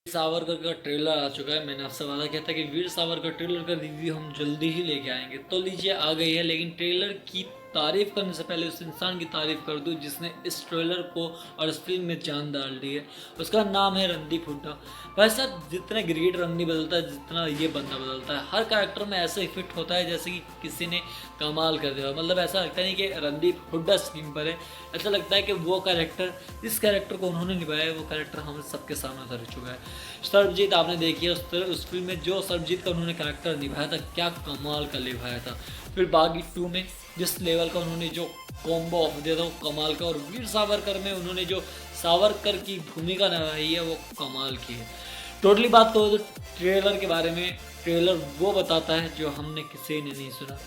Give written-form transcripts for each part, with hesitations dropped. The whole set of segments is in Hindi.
सावरकर का ट्रेलर आ चुका है। मैंने आपसे वादा किया था कि वीर सावरकर ट्रेलर का रिव्यू हम जल्दी ही लेके आएंगे, तो लीजिए आ गई है। लेकिन ट्रेलर की तारीफ करने से पहले उस इंसान की तारीफ कर दूं जिसने इस ट्रेलर को और इस फिल्म में जान डाल दी है। उसका नाम है रणदीप हुड्डा। वैसा जितने ग्रेट रंग नहीं बदलता है जितना ये बंदा बदलता है। हर कैरेक्टर में ऐसे फिट होता है जैसे कि किसी ने कमाल कर दिया। मतलब ऐसा लगता नहीं कि रणदीप हुड्डा स्क्रीन पर है, ऐसा लगता है कि वो कैरेक्टर, जिस कैरेक्टर को उन्होंने निभाया है वो कैरेक्टर हम सबके सामने उतर चुका है। सरबजीत आपने देखी है उस फिल्म में जो सरबजीत का उन्होंने कैरेक्टर निभाया था, क्या कमाल का निभाया था। फिर बागी 2 में जिस लेवल का उन्होंने जो कॉम्बो ऑफ दिया था वो कमाल का, और वीर सावरकर में उन्होंने जो सावरकर की भूमिका निभाई है वो कमाल की है। टोटली बात करो तो ट्रेलर के बारे में, ट्रेलर वो बताता है जो हमने किसी ने नहीं सुना।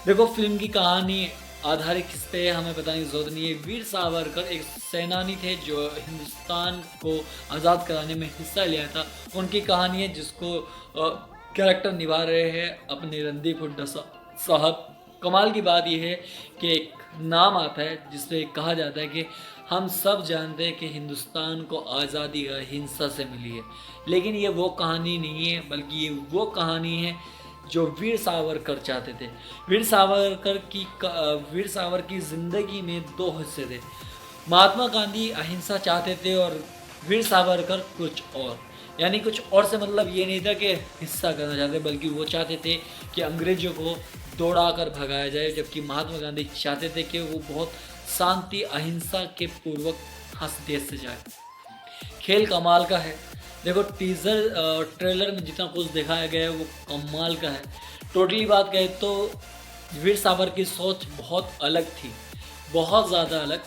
देखो, फिल्म की कहानी आधारित किस पे हमें बताने की जरूरत नहीं है। वीर सावरकर एक सेनानी थे जो हिंदुस्तान को आज़ाद कराने में हिस्सा लिया था। उनकी कहानी है जिसको कैरेक्टर निभा रहे हैं अपने रणदीप हुड्डा साहब। कमाल की बात यह है कि एक नाम आता है जिसपे कहा जाता है कि हम सब जानते हैं कि हिंदुस्तान को आज़ादी अहिंसा से मिली है, लेकिन ये वो कहानी नहीं है, बल्कि ये वो कहानी है जो वीर सावरकर चाहते थे। वीर सावरकर की ज़िंदगी में दो हिस्से थे। महात्मा गांधी अहिंसा चाहते थे और वीर सावरकर कुछ और। यानी कुछ और से मतलब ये नहीं था कि हिस्सा करना चाहते, बल्कि वो चाहते थे कि अंग्रेजों को दौड़ा कर भगाया जाए, जबकि महात्मा गांधी चाहते थे कि वो बहुत शांति अहिंसा के पूर्वक हंस देश से जाए। खेल कमाल का है। देखो, ट्रेलर में जितना कुछ दिखाया गया है वो कमाल का है। टोटली बात कहें तो वीर सावरकर की सोच बहुत अलग थी, बहुत ज़्यादा अलग,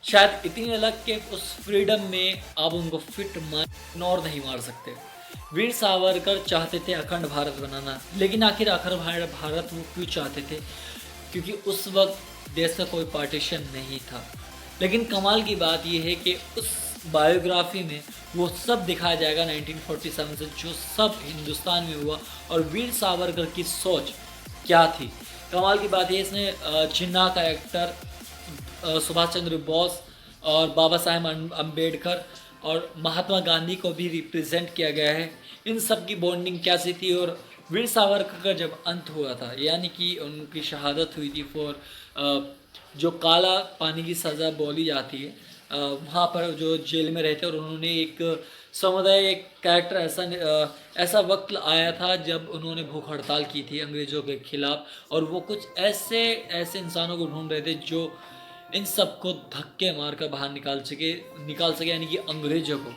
शायद इतनी अलग कि उस फ्रीडम में आप उनको फिट इग्नोर नहीं मार सकते। वीर सावरकर चाहते थे अखंड भारत बनाना, लेकिन आखिर अखंड भारत वो क्यों चाहते थे? क्योंकि उस वक्त देश का कोई पार्टीशन नहीं था। लेकिन कमाल की बात यह है कि उस बायोग्राफी में वो सब दिखाया जाएगा 1947 से जो सब हिंदुस्तान में हुआ और वीर सावरकर की सोच क्या थी। कमाल की बात है, इसने जिन्ना का एक्टर, सुभाष चंद्र बोस और बाबा साहेब अम्बेडकर और महात्मा गांधी को भी रिप्रेजेंट किया गया है। इन सब की बॉन्डिंग कैसी थी, और वीर सावरकर का जब अंत हुआ था, यानी कि उनकी शहादत हुई थी फॉर जो काला पानी की सज़ा बोली जाती है, वहाँ पर जो जेल में रहते, और उन्होंने एक समुदाय, एक कैरेक्टर ऐसा वक्त आया था जब उन्होंने भूख हड़ताल की थी अंग्रेज़ों के खिलाफ, और वो कुछ ऐसे इंसानों को ढूंढ रहे थे जो इन सबको धक्के मारकर बाहर निकाल सके, यानी कि अंग्रेज़ों को।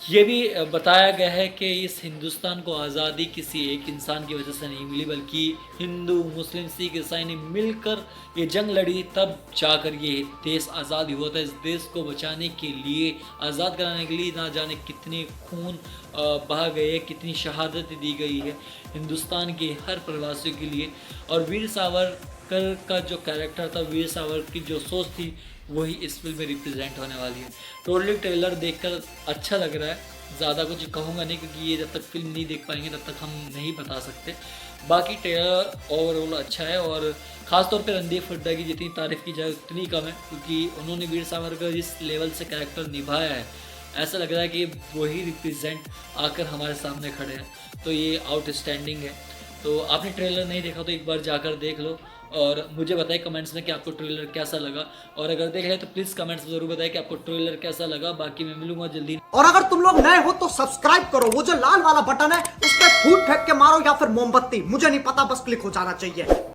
ये भी बताया गया है कि इस हिंदुस्तान को आज़ादी किसी एक इंसान की वजह से नहीं मिली, बल्कि हिंदू, मुस्लिम, सिख, ईसाई ने मिलकर ये जंग लड़ी, तब जाकर ये देश आज़ाद हुआ था। इस देश को बचाने के लिए, आज़ाद कराने के लिए ना जाने कितने खून बहा गए, कितनी शहादत दी गई है हिंदुस्तान के हर प्रवासियों के लिए। और वीर सावरकर का जो कैरेक्टर था, वीर सावरकर की जो सोच थी, वही इस फिल्म में रिप्रेजेंट होने वाली है। टोटली ट्रेलर देखकर अच्छा लग रहा है। ज़्यादा कुछ कहूँगा नहीं, क्योंकि ये जब तक फिल्म नहीं देख पाएंगे तब तक हम नहीं बता सकते। बाकी ट्रेलर ओवरऑल अच्छा है, और ख़ासतौर पे रणदीप हुड्डा की जितनी तारीफ़ की जाए उतनी कम है, क्योंकि उन्होंने वीर सावरकर जिस लेवल से कैरेक्टर निभाया है, ऐसा लग रहा है कि वही रिप्रेजेंट आकर हमारे सामने खड़े हैं। तो ये आउटस्टैंडिंग है। तो आपने ट्रेलर नहीं देखा तो एक बार जाकर देख लो, और मुझे बताएं कमेंट्स में कि आपको ट्रेलर कैसा लगा, और अगर देख रहे तो प्लीज़ कमेंट्स में ज़रूर बताएं कि आपको ट्रेलर कैसा लगा। बाकी मैं मिलूंगा जल्दी। और अगर तुम लोग नए हो तो सब्सक्राइब करो, वो जो लाल वाला बटन है उस पर फूट फेंक के मारो या फिर मोमबत्ती, मुझे नहीं पता, बस क्लिक हो जाना चाहिए।